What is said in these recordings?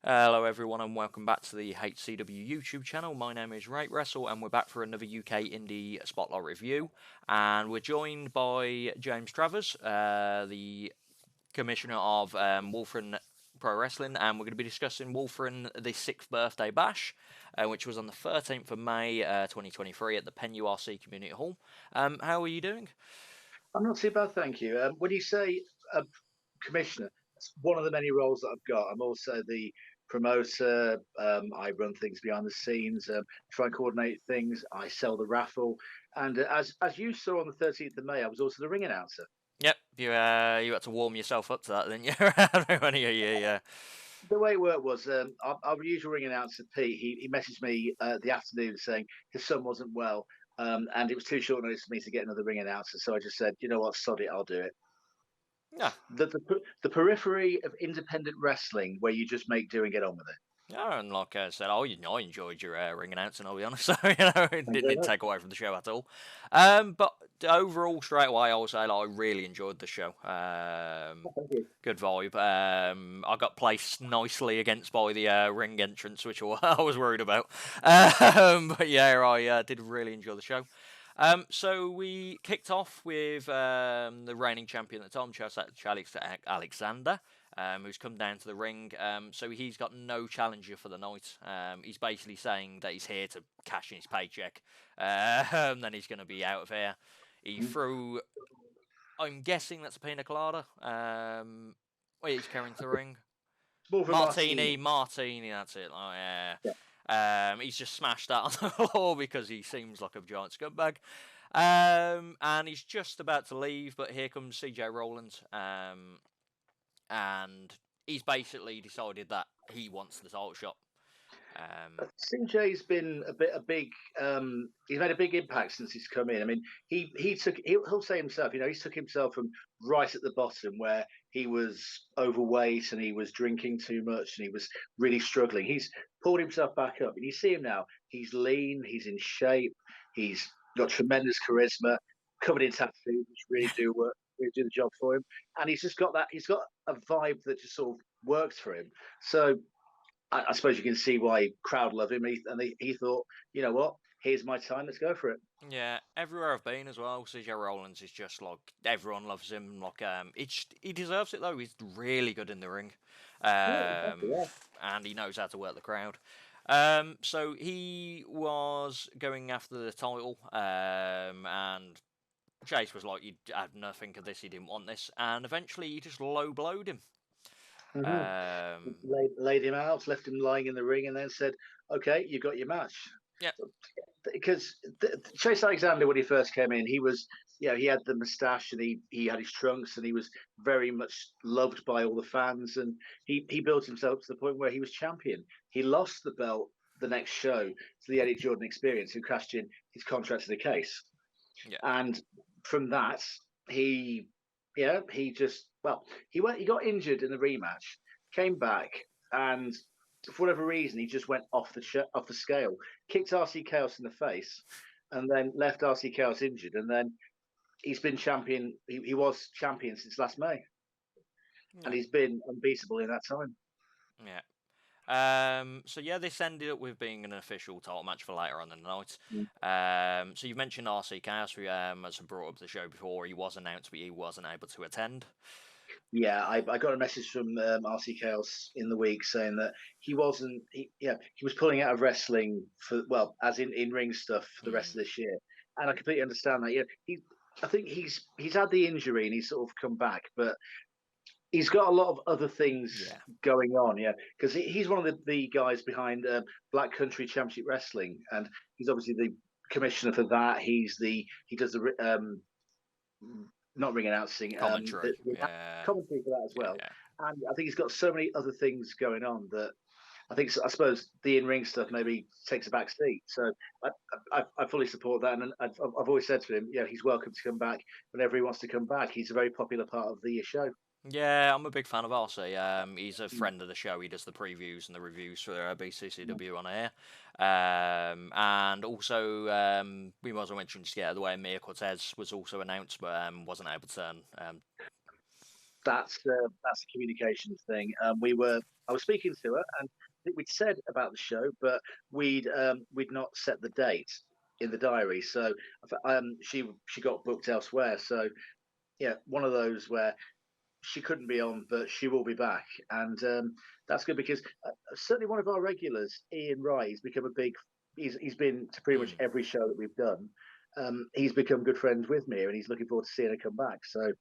Hello everyone and welcome back to the HCW YouTube channel. My name is Rate Wrestle and we're back for another UK Indie Spotlight review. And we're joined by James Travers, the Commissioner of Wulfrun Pro Wrestling, and we're going to be discussing Wulfrun the 6th Birthday Bash, which was on the 13th of May 2023 at the Penn URC Community Hall. How are you doing? I'm not too bad, thank you. When you say commissioner, it's one of the many roles that I've got. I'm also the promoter. I run things behind the scenes, try and coordinate things. I sell the raffle, and as you saw on the 13th of May, I was also the ring announcer. Yep, you had to warm yourself up to that, didn't you? Yeah. The way it worked was our usual ring announcer, Pete, he messaged me the afternoon saying his son wasn't well, and it was too short notice for me to get another ring announcer. So I just said, you know what, sod it, I'll do it. Yeah. The periphery of independent wrestling where you just make do and get on with it. Yeah, and like I said, I enjoyed your ring announcing, I'll be honest. So, it didn't take away from the show at all. But overall, straight away, I will say I really enjoyed the show. Thank you. Good vibe. I got placed nicely against by the ring entrance, which I was worried about. But yeah, I did really enjoy the show. So we kicked off with the reigning champion at the time, Alexander, who's come down to the ring. So he's got no challenger for the night. He's basically saying that he's here to cash in his paycheck. Then he's going to be out of here. He threw, I'm guessing that's a pina colada. He's carrying to the ring. Martini, that's it. Oh, yeah. He's just smashed that on the floor because he seems like a giant scumbag. And he's just about to leave, but here comes CJ Rowland. And he's basically decided that he wants the title shot. CJ's been he's made a big impact since he's come in. I mean, he'll say himself, he took himself from right at the bottom where he was overweight and he was drinking too much and he was really struggling. He's pulled himself back up, and you see him now. He's lean, he's in shape, he's got tremendous charisma, covered in tattoos, which really do the job for him. And he's got a vibe that just sort of works for him. So I suppose you can see why crowd love him. He thought, you know what, here's my time. Let's go for it. Yeah, everywhere I've been as well, CJ Rollins is just like everyone loves him. Like he deserves it though. He's really good in the ring, and he knows how to work the crowd. So he was going after the title, and Chase was like, "You had nothing of this. He didn't want this," and eventually he just low blowed him. Laid him out, left him lying in the ring, and then said, "Okay, you got your match." Yeah. Because Chase Alexander, when he first came in, he had the moustache and he had his trunks, and he was very much loved by all the fans, and he built himself to the point where he was champion. He lost the belt the next show to the Eddie Jordan Experience, who cashed in his contract to the case. Yeah. And from that, he got injured in the rematch, came back, and for whatever reason, he just went off the scale, kicked RC Chaos in the face, and then left RC Chaos injured. And then he's been champion. He was champion since last May, and he's been unbeatable in that time. Yeah. So yeah, this ended up with being an official title match for later on in the night. So you've mentioned RC Chaos, who has brought up the show before. He was announced, but he wasn't able to attend. Yeah, I got a message from RC Chaos in the week saying that he was pulling out of wrestling as in ring stuff for the rest of this year, and I completely understand that. Yeah, I think he's had the injury and he's sort of come back, but he's got a lot of other things going on. Yeah, because he's one of the guys behind Black Country Championship Wrestling, and he's obviously the commissioner for that. He does the not ring announcing, commentary for that as well. Yeah. And I think he's got so many other things going on that I suppose the in-ring stuff maybe takes a back seat. So I fully support that, and I've always said to him, he's welcome to come back whenever he wants to come back. He's a very popular part of the show. Yeah, I'm a big fan of RC. He's a friend of the show. He does the previews and the reviews for BCCW on air. And also, we might as well mention the way Mia Cortez was also announced, but wasn't able to turn. That's the communications thing. I was speaking to her, and think we'd said about the show, but we'd not set the date in the diary. So she got booked elsewhere. So yeah, one of those where she couldn't be on, but she will be back, and that's good because certainly one of our regulars, Ian Wright, he's become a big. He's been to pretty much every show that we've done. He's become good friends with me, and he's looking forward to seeing her come back. So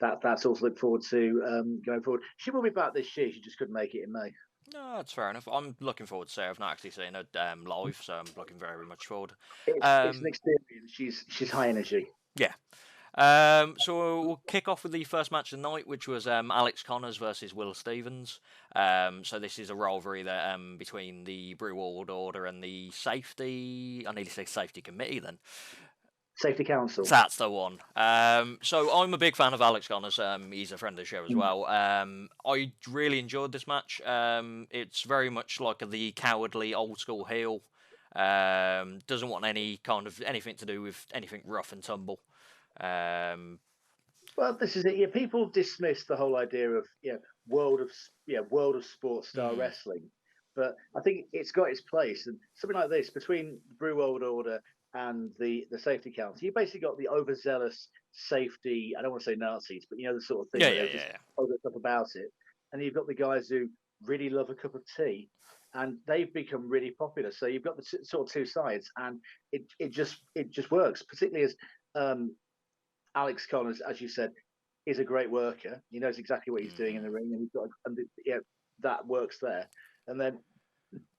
that's also look forward to going forward. She will be back this year. She just couldn't make it in May. No, that's fair enough. I'm looking forward to say I've not actually seen her live, so I'm looking very much forward. It's an experience. She's high energy. Yeah. So we'll kick off with the first match of the night, which was Alex Connors versus Will Stevens. So this is a rivalry that between the Brew World Order and the Safety. I need to say Safety Committee then. Safety Council. That's the one. So I'm a big fan of Alex Connors. He's a friend of the show as well. I really enjoyed this match. It's very much like the cowardly old school heel. Doesn't want anything to do with anything rough and tumble. Well, this is it. Yeah, people dismiss the whole idea of world of sports star wrestling, but I think it's got its place. And something like this between the Brew World Order and the Safety Council, you basically got the overzealous safety. I don't want to say Nazis, but the sort of thing. Over stuff about it, and you've got the guys who really love a cup of tea, and they've become really popular. So you've got the sort of two sides, and it just works, particularly as Alex Connors, as you said, is a great worker. He knows exactly what he's doing in the ring, and that works there. And then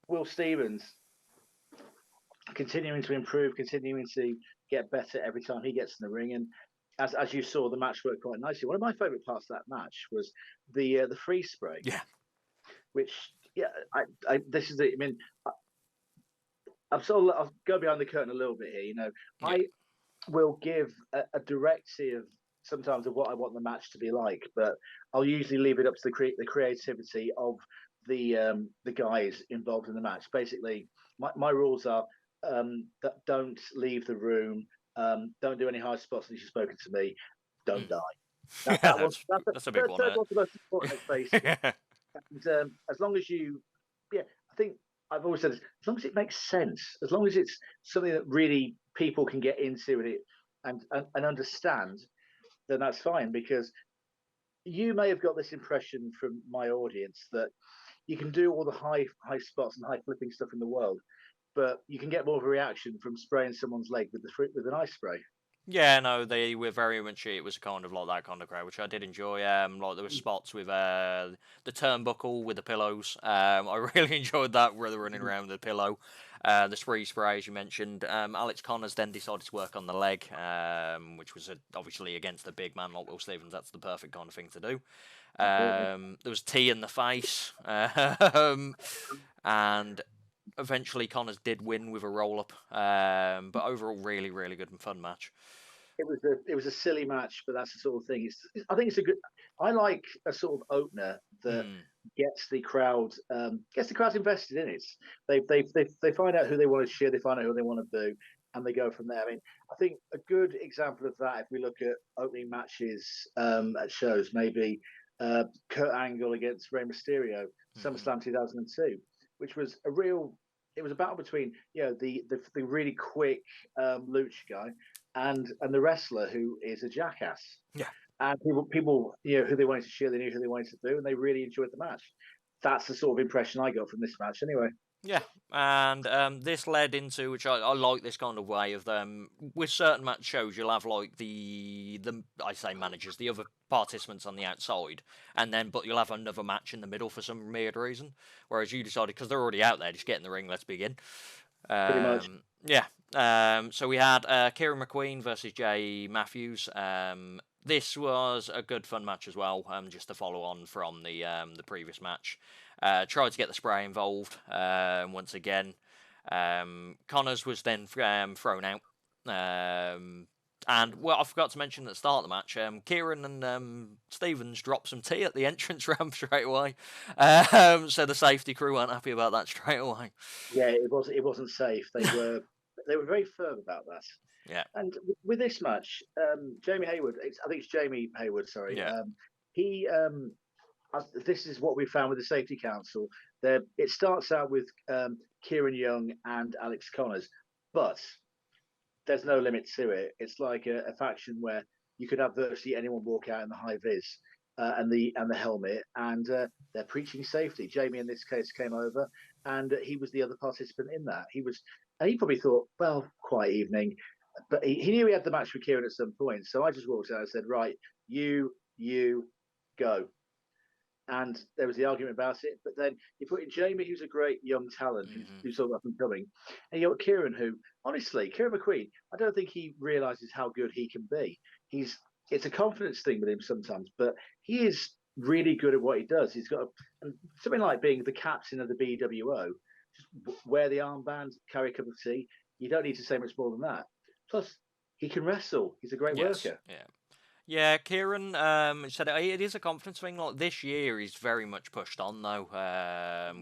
Will Stevens continuing to improve, continuing to get better every time he gets in the ring. And as you saw, the match worked quite nicely. One of my favourite parts of that match was the freeze spray. Yeah. Which this is it. I mean, I'll go behind the curtain a little bit here. I will give a directive sometimes of what I want the match to be like, but I'll usually leave it up to the creativity of the guys involved in the match. Basically, my rules are that don't leave the room, don't do any high spots unless you've spoken to me, don't die. That's a big one. That's the most important, basically. And as long as I think I've always said this, as long as it makes sense, as long as it's something that really people can get into and understand, then that's fine. Because you may have got this impression from my audience that you can do all the high spots and high flipping stuff in the world, but you can get more of a reaction from spraying someone's leg with an ice spray. Yeah, no, they were very much. It was kind of like that kind of crowd, which I did enjoy. Like there were spots with the turnbuckle with the pillows. I really enjoyed that, where they're running around with the pillow. The spray, as you mentioned. Alex Connors then decided to work on the leg, which was obviously against a big man like Will Stevens. That's the perfect kind of thing to do. There was tea in the face, and eventually Connors did win with a roll up. But overall, really, really good and fun match. It was a silly match, but that's the sort of thing. I think it's a good. I like a sort of opener that gets the crowd invested in it. They find out who they want to cheer, they find out who they want to boo, and they go from there. I mean, I think a good example of that, if we look at opening matches at shows, maybe Kurt Angle against Rey Mysterio, SummerSlam 2002, which was it was a battle between the really quick lucha guy and the wrestler who is a jackass. Yeah. And people who they wanted to cheer, they knew who they wanted to boo, and they really enjoyed the match. That's the sort of impression I got from this match anyway. Yeah, and this led into, which I like this kind of way of with certain match shows, you'll have like the I say managers, the other participants on the outside, but you'll have another match in the middle for some weird reason. Whereas you decided, because they're already out there, just get in the ring, let's begin. Pretty much. Yeah. So we had Kieran McQueen versus Jay Matthews. This was a good fun match as well, just to follow on from the previous match. Tried to get the spray involved once again. Connors was then thrown out. And, well, I forgot to mention at the start of the match, Kieran and Stevens dropped some tea at the entrance ramp straight away. So the safety crew weren't happy about that straight away. Yeah, it wasn't safe. They were very firm about that. Yeah. And with this match, Jamie Hayward, I think it's Jamie Hayward, sorry. Yeah. This is what we found with the Safety Council. It starts out with Kieran Young and Alex Connors, but there's no limit to it. It's like a faction where you could have virtually anyone walk out in the high vis and the helmet, and they're preaching safety. Jamie, in this case, came over, and he was the other participant in that. And he probably thought, well, quiet evening, but he knew he had the match with Kieran at some point. So I just walked out and said, right, you go. And there was the argument about it. But then you put in Jamie, who's a great young talent, who's sort of up and coming, and you got Kieran, who honestly, Kieran McQueen, I don't think he realizes how good he can be. It's a confidence thing with him sometimes, but he is really good at what he does. He's got something like being the captain of the BWO. Just wear the armband, carry a cup of tea. You don't need to say much more than that. Plus, he can wrestle. He's a great worker. Yeah, Kieran said it is a confidence thing. Like this year, he's very much pushed on though.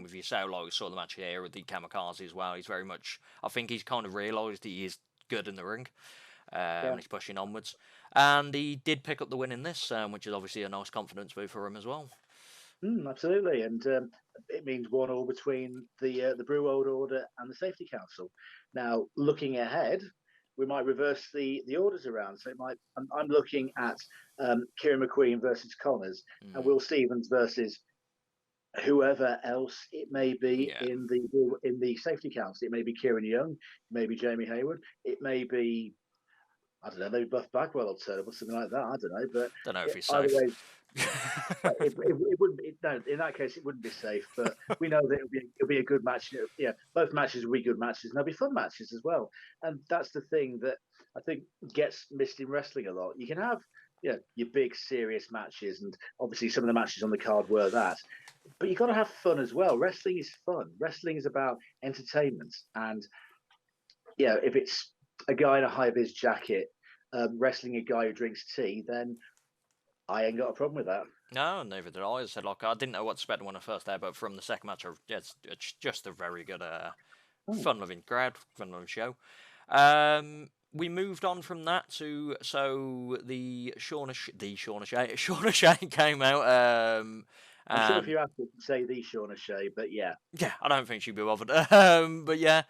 With your solo, we saw the match here with the Kamikaze as well. He's very much. I think he's kind of realised he is good in the ring. He's pushing onwards, and he did pick up the win in this, which is obviously a nice confidence move for him as well. Absolutely, and it means 1-1 between the Brew World Order and the Safety Council. Now, looking ahead, we might reverse the orders around. So I'm looking at Kieran McQueen versus Connors, and Will Stevens versus whoever else it may be in the Safety Council. It may be Kieran Young, it may be Jamie Hayward, it may be, I don't know, maybe Buff Bagwell will turn up or something like that. I don't know, but don't know if he's either safe. way, it wouldn't. No, in that case, it wouldn't be safe. But we know that it'll be a good match. Yeah, both matches will be good matches, and they'll be fun matches as well. And that's the thing that I think gets missed in wrestling a lot. You can have your big serious matches, and obviously some of the matches on the card were that. But you've got to have fun as well. Wrestling is fun. Wrestling is about entertainment, and if it's a guy in a high vis jacket wrestling a guy who drinks tea, then I ain't got a problem with that. No, neither did I. I said, I didn't know what to expect when I first there, but from the second match, it's just a very good, fun-loving crowd, fun-loving show. We moved on from that to the Shauna Shea came out. I'm sure if you asked her to say the Shauna Shea, but yeah, I don't think she'd be bothered. But yeah,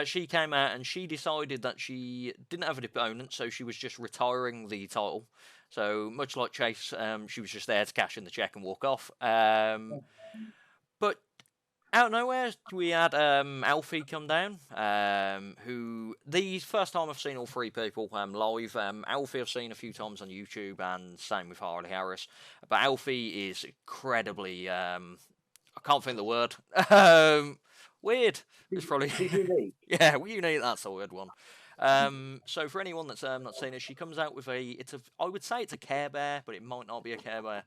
she came out and she decided that she didn't have an opponent, so she was just retiring the title. So much like Chase, she was just there to cash in the check and walk off. But out of nowhere, we had Alfie come down, who the first time I've seen all three people live. Alfie I've seen a few times on YouTube, and same with Harley Harris. But Alfie is incredibly, I can't think of the word. Weird. It's probably unique. Yeah, unique. That's a weird one. So for anyone that's not seen it, she comes out with I would say it's a Care Bear, but it might not be a Care Bear.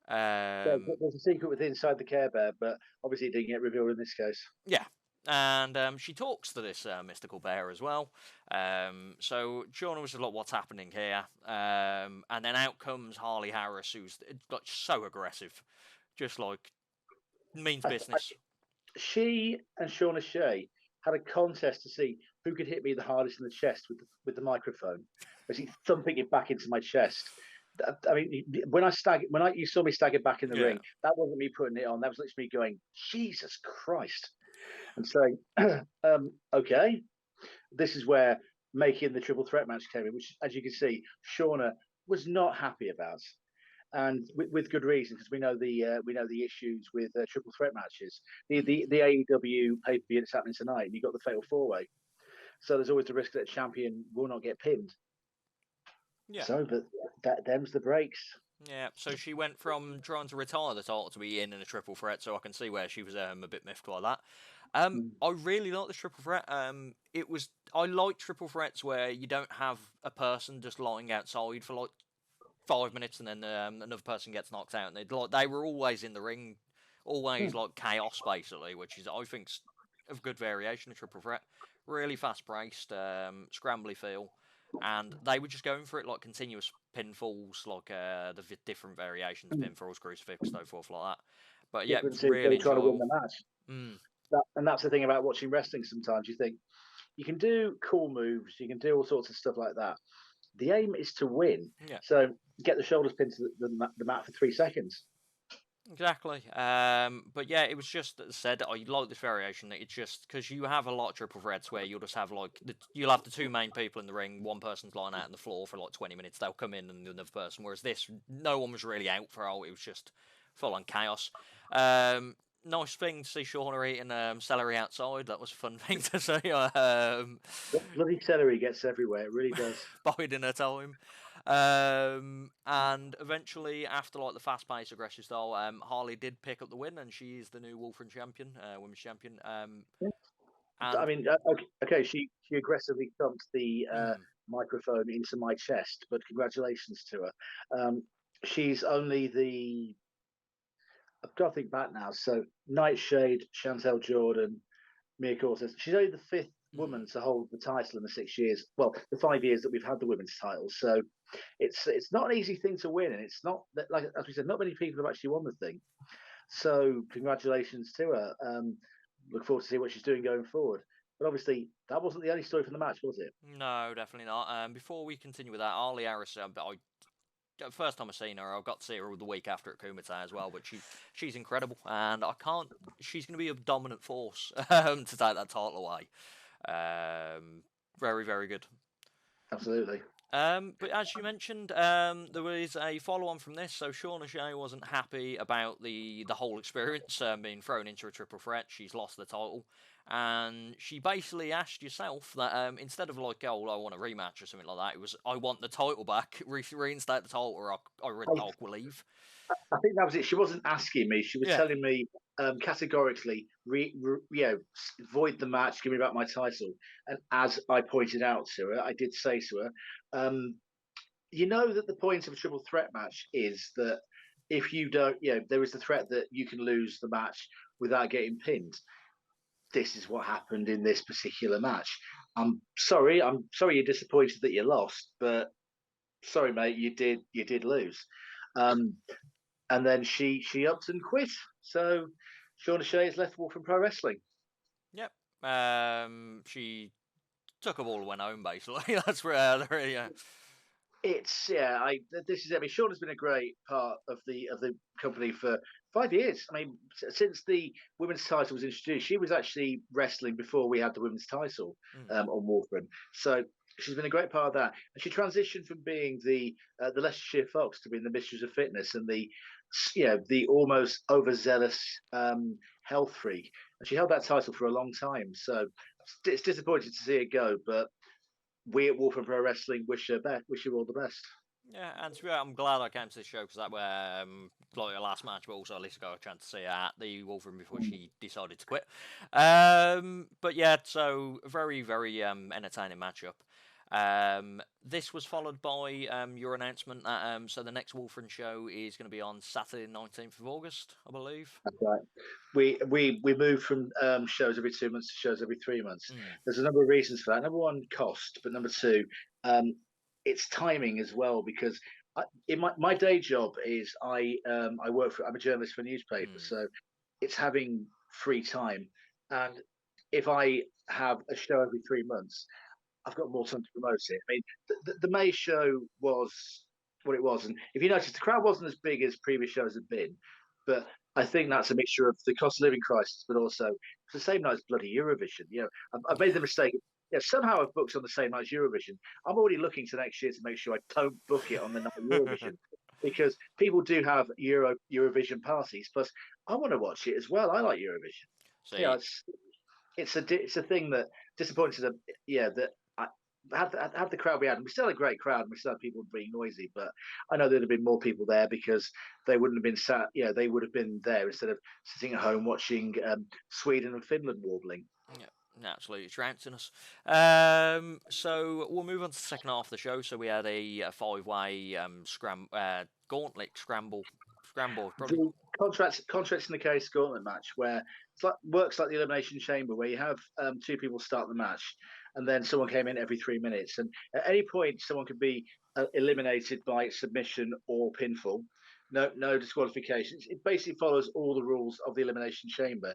There's a secret with inside the Care Bear, but obviously it didn't get revealed in this case. Yeah. And she talks to this mystical bear as well. So Shauna was like, what's happening here? And then out comes Harley Harris, who's like so aggressive, just like means business. She and Shauna Shea had a contest to see who could hit me the hardest in the chest with the microphone. Basically thumping it back into my chest. I mean, when you saw me stagger back in the ring, that wasn't me putting it on. That was literally me going, Jesus Christ, and saying, okay, this is where making the triple threat match came in, which, as you can see, Shauna was not happy about, and with good reason, because we know the issues with triple threat matches. The AEW pay per view that's happening tonight, and you got the fatal 4-way, so there's always the risk that a champion will not get pinned. Yeah. So, but them's the breaks. Yeah, so she went from trying to retire the title to be in a triple threat, so I can see where she was a bit miffed by that. I really like this triple threat. I like triple threats where you don't have a person just lying outside for like 5 minutes and then another person gets knocked out. And they were always in the ring, always like chaos basically, which is I think a good variation of triple threat. Really fast paced, scrambly feel. And they were just going for it like continuous pinfalls, like the different variations, pinfalls, crucifix, so forth like that. But yeah, it's really trying to win the match. And that's the thing about watching wrestling. Sometimes you think you can do cool moves, you can do all sorts of stuff like that. The aim is to win. Yeah. So get the shoulders pinned to the mat for 3 seconds. Exactly. But yeah, it was just as I said, I like this variation that it's just because you have a lot of triple threats where you'll just have like you'll have the two main people in the ring, one person's lying out on the floor for like 20 minutes, they'll come in and another person. Whereas this, no one was really out for all. It was just full on chaos. Nice thing to see Shauna eating celery outside. That was a fun thing to see. Bloody celery gets everywhere. It really does. Biding her time. And eventually, after like the fast-paced, aggressive style, Harley did pick up the win, and she is the new Wulfrun champion, women's champion. I And mean, okay, she aggressively thumped the mm, microphone into my chest, but congratulations to her. She's only the I've got to think back now. So Nightshade, Chantel Jordan, Mia Cortez. She's only the fifth mm, woman to hold the title in the 6 years. Well, the 5 years that we've had the women's title. So it's not an easy thing to win, and it's not like as we said, not many people have actually won the thing. So congratulations to her. Look forward to see what she's doing going forward. But obviously, that wasn't the only story from the match, was it? no, definitely not. Before we continue with that, Harley Harris, first time I seen her, I got to see her the week after at Kumite as well. But she's incredible, and I can't. She's going to be a dominant force to take that title away. Very, very good. Absolutely. But as you mentioned, there was a follow-on from this. So Shauna Shea wasn't happy about the whole experience being thrown into a triple threat. She's lost the title, and she basically asked yourself that instead of like, oh, well, I want a rematch or something like that, it was I want the title back, reinstate the title, or I will leave. I think that was it. She wasn't asking me. She was Yeah. telling me categorically, void the match, give me back my title. And as I pointed out to her, I did say to her, you know that the point of a triple threat match is that if you don't, there is the threat that you can lose the match without getting pinned. This is what happened in this particular match. I'm sorry. I'm sorry you're disappointed that you lost, but sorry, mate, you did lose. Um, and then she upped and quit. So Shauna Shea is left Wulfrun Pro Wrestling. Yep. She took a ball and went home. Basically, that's where yeah. It's this is it. I mean, Shauna's been a great part of the company for 5 years. I mean, since the women's title was introduced, she was actually wrestling before we had the women's title Mm. on Wulfrun. So she's been a great part of that. And she transitioned from being the Leicestershire Fox to being the Mistress of Fitness and the almost overzealous health freak. And she held that title for a long time. So it's disappointing to see it go, but we at Wulfrun Pro Wrestling wish her all the best. Yeah, and to be honest, I'm glad I came to this show because that were like her last match, but also at least I got a chance to see her at the Wolverine before she decided to quit. But yeah, so very, very entertaining matchup. This was followed by your announcement that so the next Wolverine show is going to be on Saturday, 19th of August, I believe. That's right. We move from shows every 2 months to shows every 3 months. Mm, There's a number of reasons for that. Number one, cost, but number two, it's timing as well because in my day job is I work for I'm a journalist for a newspaper, mm, so it's having free time, and if I have a show every 3 months, I've got more time to promote it. I mean, the May show was what it was, and if you notice, the crowd wasn't as big as previous shows had been, but I think that's a mixture of the cost of living crisis, but also it's the same night as bloody Eurovision. I've made the yeah. mistake. Yeah, somehow I've booked on the same night as Eurovision. I'm already looking to next year to make sure I don't book it on the night of Eurovision because people do have Eurovision parties. Plus, I want to watch it as well. I like Eurovision. Yeah, See, it's a thing that disappointed them. Yeah, that I had the crowd we had, and we still had a great crowd, and we still had people being noisy. But I know there'd have been more people there because they wouldn't have been sat. They would have been there instead of sitting at home watching Sweden and Finland warbling. yeah, absolutely trouncing us. So we'll move on to the second half of the show. So we had a five-way gauntlet scramble, probably. The contracts in the case gauntlet match where it's like works like the elimination chamber where you have two people start the match and then someone came in every 3 minutes and at any point someone could be eliminated by submission or pinfall. No disqualifications. It basically follows all the rules of the elimination chamber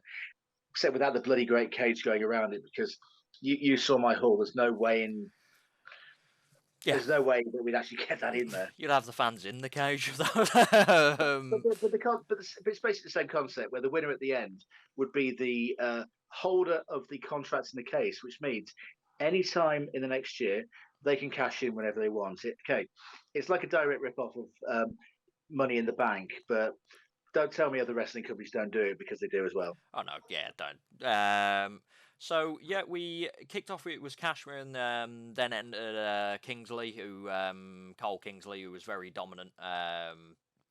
except without the bloody great cage going around it because you saw my haul. There's no way in There's no way that we'd actually get that in there. You'd have the fans in the cage. But it's basically the same concept where the winner at the end would be the holder of the contract in the case, which means any time in the next year they can cash in whenever they want. It's like a direct rip-off of Money in the Bank, but don't tell me other wrestling companies don't do it, because they do as well. Oh no, yeah, don't. So yeah, we kicked off. It was Cashmere, and then entered Kingsley, Cole Kingsley, who was very dominant.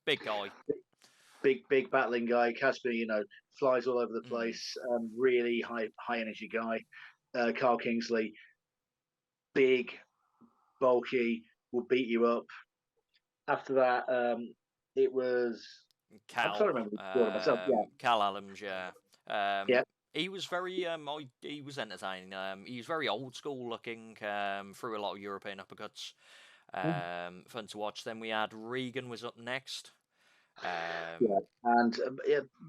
Big guy, big battling guy. Cashmere, flies all over the place. Really high energy guy. Carl Kingsley, big, bulky, will beat you up. After that, it was Cal. I'm trying to remember myself. Yeah, Cal Adams. Yeah. Yeah. He was very he was entertaining. He was very old school looking. Through a lot of European uppercuts. Fun to watch. Then we had Regan was up next. Yeah, and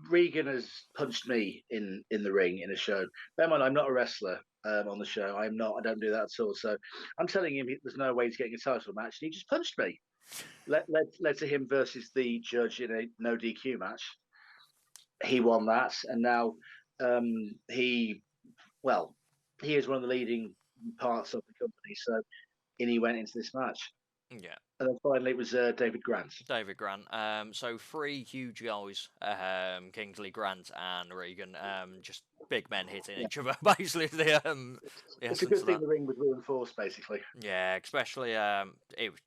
Regan has punched me in the ring in a show. Bear in mind, I'm not a wrestler on the show. I don't do that at all. So I'm telling him there's no way he's getting a title match, and he just punched me. Led to him versus the judge in a no DQ match. He won that, and now he is one of the leading parts of the company. So Indy went into this match. Yeah. And then finally it was David Grant. So 3 huge guys, Kingsley, Grant, and Regan, just big men hitting each other. Basically, it's a good thing the ring was reinforced, basically. Yeah, especially it was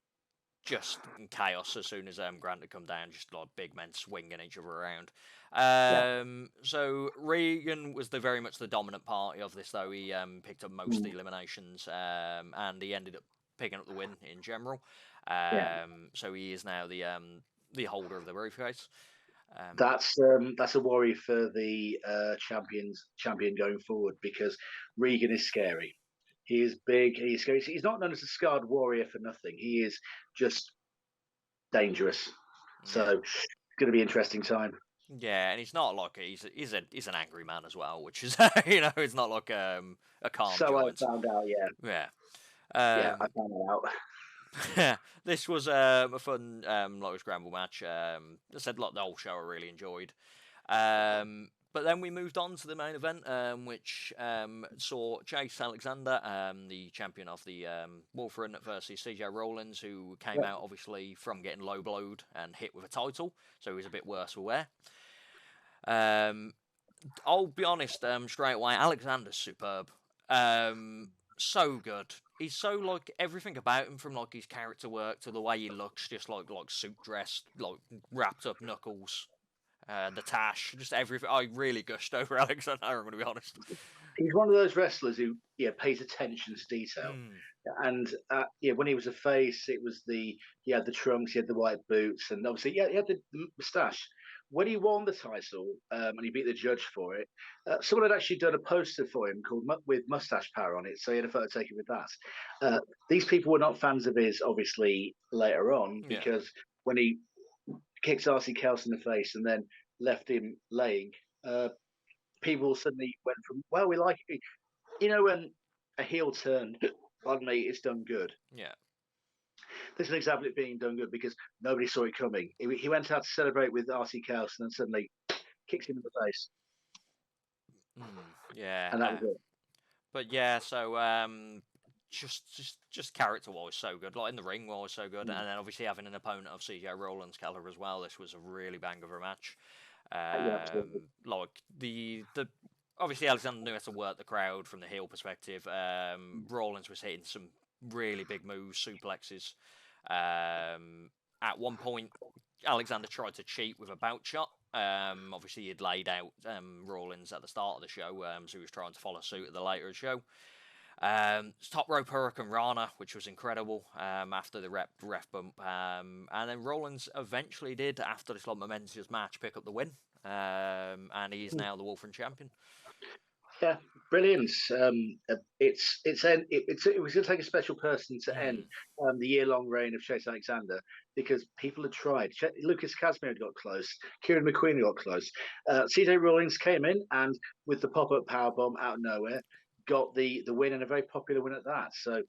just chaos as soon as Grant had come down, just like big men swinging each other around. So Regan was very much the dominant party of this, though. He picked up most of the eliminations, and he ended up picking up the win in general. So he is now the holder of the briefcase. That's a worry for the champion going forward, because Regan is scary. He is big. He's scary. He's not known as a scarred warrior for nothing. He is just dangerous. So it's going to be an interesting time. Yeah, and he's not like he's an angry man as well, which is it's not like a calm giant. I found out. Yeah. I found that out. Yeah, this was a fun scramble match. I said the whole show I really enjoyed. But then we moved on to the main event, which saw Chase Alexander, the champion of the Wulfrun, versus CJ Rollins, who came out obviously from getting low blowed and hit with a title, so he was a bit worse for wear. I'll be honest, straight away, Alexander's superb. So good. He's so everything about him, from his character work to the way he looks, just like suit dressed, wrapped up knuckles, the tash, just everything. I really gushed over Alexander, I'm going to be honest. He's one of those wrestlers who pays attention to detail. And when he was a face, it was he had the trunks, he had the white boots, and obviously he had the moustache. When he won the title and he beat the judge for it, someone had actually done a poster for him called with Mustache Power on it, so he had a photo taken with that. These people were not fans of his, obviously, later on, because when he kicked R.C. Kelce in the face and then left him laying, people suddenly went from, well, we like it. When a heel turn on me, it's done good. Yeah. This is an example of it being done good, because nobody saw it coming. He went out to celebrate with R.C. Kelce and then suddenly kicks him in the face. Yeah. And that was it. But yeah, so just character-wise, so good. In the ring was so good, and then obviously having an opponent of CJ Rollins' caliber as well. This was a really bang of a match. Obviously Alexander knew how to work the crowd from the heel perspective. Rollins was hitting some really big moves, suplexes. At one point, Alexander tried to cheat with a bout shot. Obviously, he'd laid out Rollins at the start of the show, so he was trying to follow suit at the later show. Top rope Hurricane Rana, which was incredible, after the ref bump. And then Rollins eventually did, after this momentous match, pick up the win. And he is now the Wulfrun champion. Yeah, brilliant. It was going to take a special person to end the year-long reign of Chase Alexander, because people had tried. Lucas Casimir had got close. Kieran McQueen got close. CJ Rollins came in, and with the pop-up powerbomb out of nowhere, got the win, and a very popular win at that. So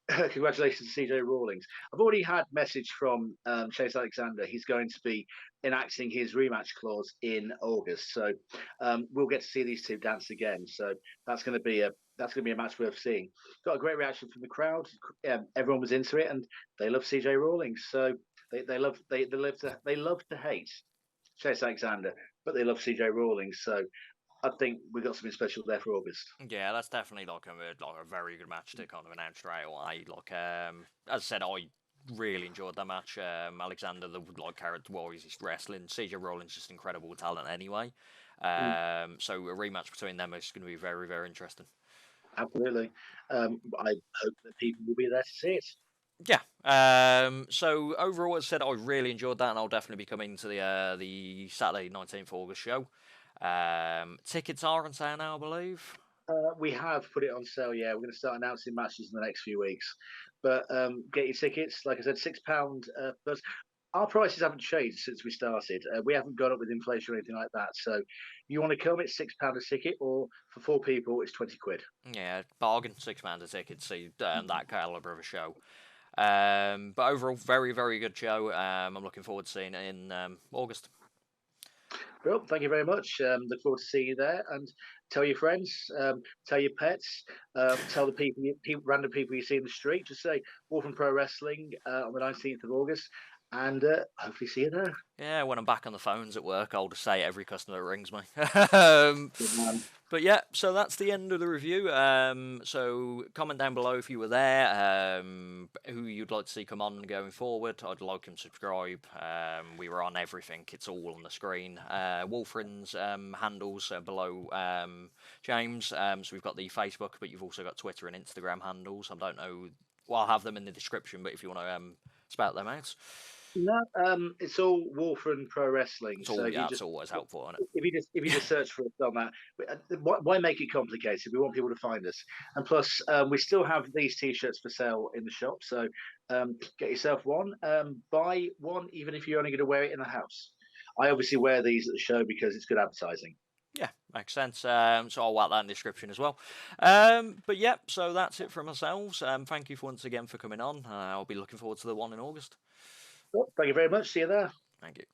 congratulations to CJ Rawlings. I've already had message from Chase Alexander. He's going to be enacting his rematch clause in August, so we'll get to see these two dance again. So that's going to be a match worth seeing. Got a great reaction from the crowd. Everyone was into it, and they love CJ Rawlings. So they love to hate Chase Alexander, but they love CJ Rawlings. So I think we got something special there for August. Yeah, that's definitely like a very good match to kind of announce straight away. Like as I said, I really enjoyed that match. Alexander, the like character-wise, he's wrestling. CJ Rollins just incredible talent anyway. So a rematch between them is going to be very, very interesting. Absolutely. I hope that people will be there to see it. Yeah. So overall, as I said, I really enjoyed that, and I'll definitely be coming to the Saturday 19th August show. Tickets are on sale now, I believe. We have put it on sale. Yeah, we're going to start announcing matches in the next few weeks. But get your tickets. Like I said, £6 first. Our prices haven't changed since we started. We haven't gone up with inflation or anything like that. So, you want to come? It's £6 a ticket, or for 4 people, it's £20. Yeah, bargain, £6 a ticket to see that caliber of a show. But overall, very, very good show. I'm looking forward to seeing it in August. Well, thank you very much. Look forward to seeing you there, and tell your friends, tell your pets, tell the random people you see in the street. Just say Wulfrun Pro Wrestling on the 19th of August, and hopefully see you there. Yeah, when I'm back on the phones at work, I'll just say every customer that rings me. But yeah, so that's the end of the review. So comment down below if you were there, who you'd like to see come on going forward. I'd like and subscribe. We were on everything. It's all on the screen. Wulfrun's handles below James. So we've got the Facebook, but you've also got Twitter and Instagram handles. I don't know. Well, I'll have them in the description, but if you want to spout them out. No, it's all Wulfrun Pro Wrestling. It's all, So yeah, it's always helpful, isn't it? if you just search for us on that, why make it complicated? We want people to find us, and plus we still have these T-shirts for sale in the shop. So get yourself one, buy one, even if you're only going to wear it in the house. I obviously wear these at the show because it's good advertising. Yeah, makes sense. So I'll whack that in the description as well. But yeah, so that's it from ourselves. Thank you once again for coming on. I'll be looking forward to the one in August. Well, thank you very much. See you there. Thank you.